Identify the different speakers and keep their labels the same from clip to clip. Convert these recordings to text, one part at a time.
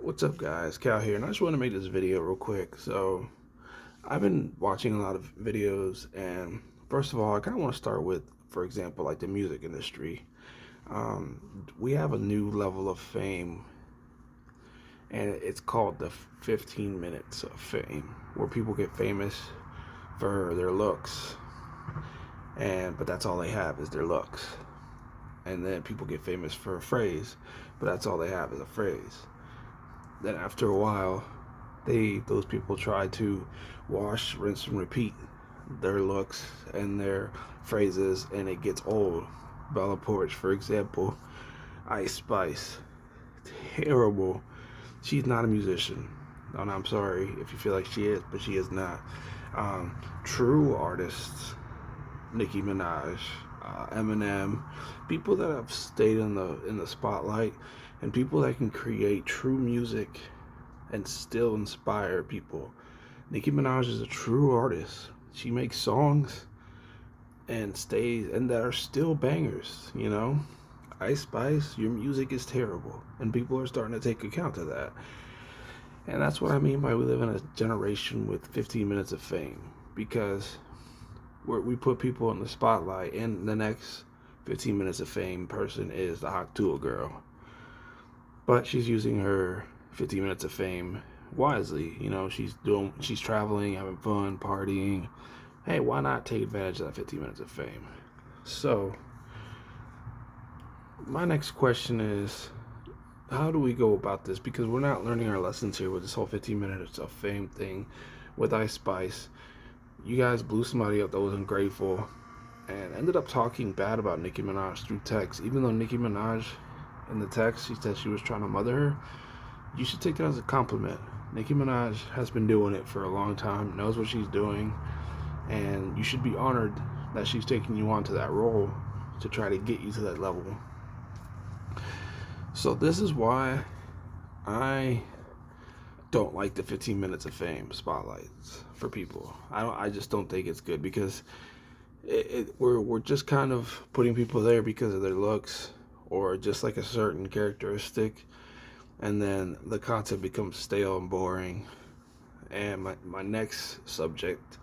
Speaker 1: What's up, guys? Cal here, and I just want to make this video real quick. So I've been watching a lot of videos, and first of all, I kind of want to start with, for example, like the music industry. We have a new level of fame, and it's called the 15 minutes of fame, where people get famous for their looks, but that's all they have is their looks. And then people get famous for a phrase, but that's all they have is a phrase. Then after a while, those people try to wash, rinse, and repeat their looks and their phrases, and it gets old. Bella Poarch, for example, Ice Spice, terrible. She's not a musician, and I'm sorry if you feel like she is, but she is not. True artists, Nicki Minaj, Eminem, people that have stayed in the spotlight, and people that can create true music and still inspire people. Nicki Minaj is a true artist. She makes songs and stays and that are still bangers, you know? Ice Spice, your music is terrible. And people are starting to take account of that. And that's what I mean by we live in a generation with 15 minutes of fame. Because we put people in the spotlight, and the next 15 minutes of fame person is the Hot Tool girl. But she's using her 15 minutes of fame wisely. You know, she's traveling, having fun, partying. Hey, why not take advantage of that 15 minutes of fame? So, my next question is, how do we go about this? Because we're not learning our lessons here with this whole 15 minutes of fame thing with Ice Spice. You guys blew somebody up that was ungrateful and ended up talking bad about Nicki Minaj through text, even though Nicki Minaj in the text, she said she was trying to mother her. You should take that as a compliment. Nicki Minaj has been doing it for a long time, knows what she's doing, and you should be honored that she's taking you onto that role to try to get you to that level. So this is why I don't like the 15 minutes of fame spotlights for people. I just don't think it's good because we're just kind of putting people there because of their looks or just like a certain characteristic, and then the content becomes stale and boring. And my next subject,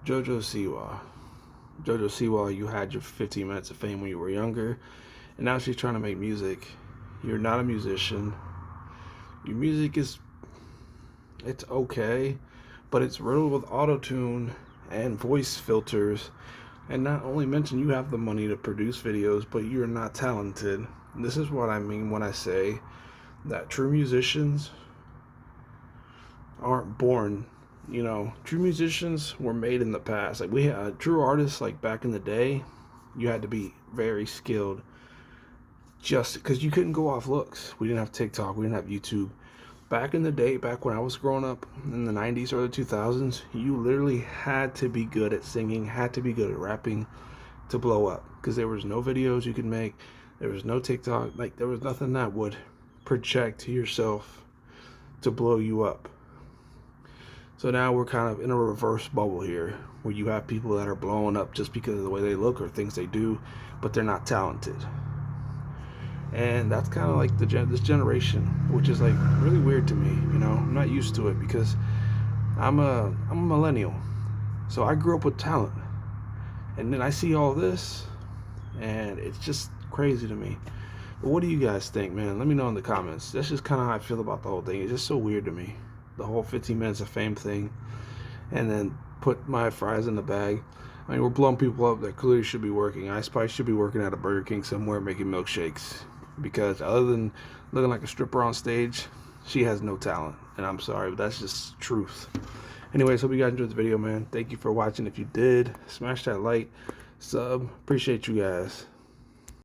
Speaker 1: JoJo Siwa. JoJo Siwa, you had your 15 minutes of fame when you were younger, and now she's trying to make music. You're not a musician. Your music it's okay, but it's riddled with auto-tune and voice filters. And not only mention you have the money to produce videos, but you're not talented. This is what I mean when I say that true musicians aren't born. You know, true musicians were made in the past. Like we had true artists, like back in the day, you had to be very skilled just because you couldn't go off looks. We didn't have TikTok, we didn't have YouTube. Back in the day, back when I was growing up in the 90s or the 2000s, you literally had to be good at singing, had to be good at rapping to blow up, because there was no videos you could make, there was no TikTok, like there was nothing that would project yourself to blow you up. So now we're kind of in a reverse bubble here, where you have people that are blowing up just because of the way they look or things they do, but they're not talented. And that's kind of like this generation, which is like really weird to me. You know, I'm not used to it because I'm a millennial, so I grew up with talent, and then I see all this, and it's just crazy to me. But what do you guys think, man? Let me know in the comments. That's just kind of how I feel about the whole thing. It's just so weird to me, the whole 15 minutes of fame thing, and then put my fries in the bag. I mean, we're blowing people up that clearly should be working. Ice Spice should be working at a Burger King somewhere making milkshakes, because other than looking like a stripper on stage, she has no talent. And I'm sorry, but that's just truth. Anyways, hope you guys enjoyed the video, man. Thank you for watching. If you did, smash that like, sub. Appreciate you guys.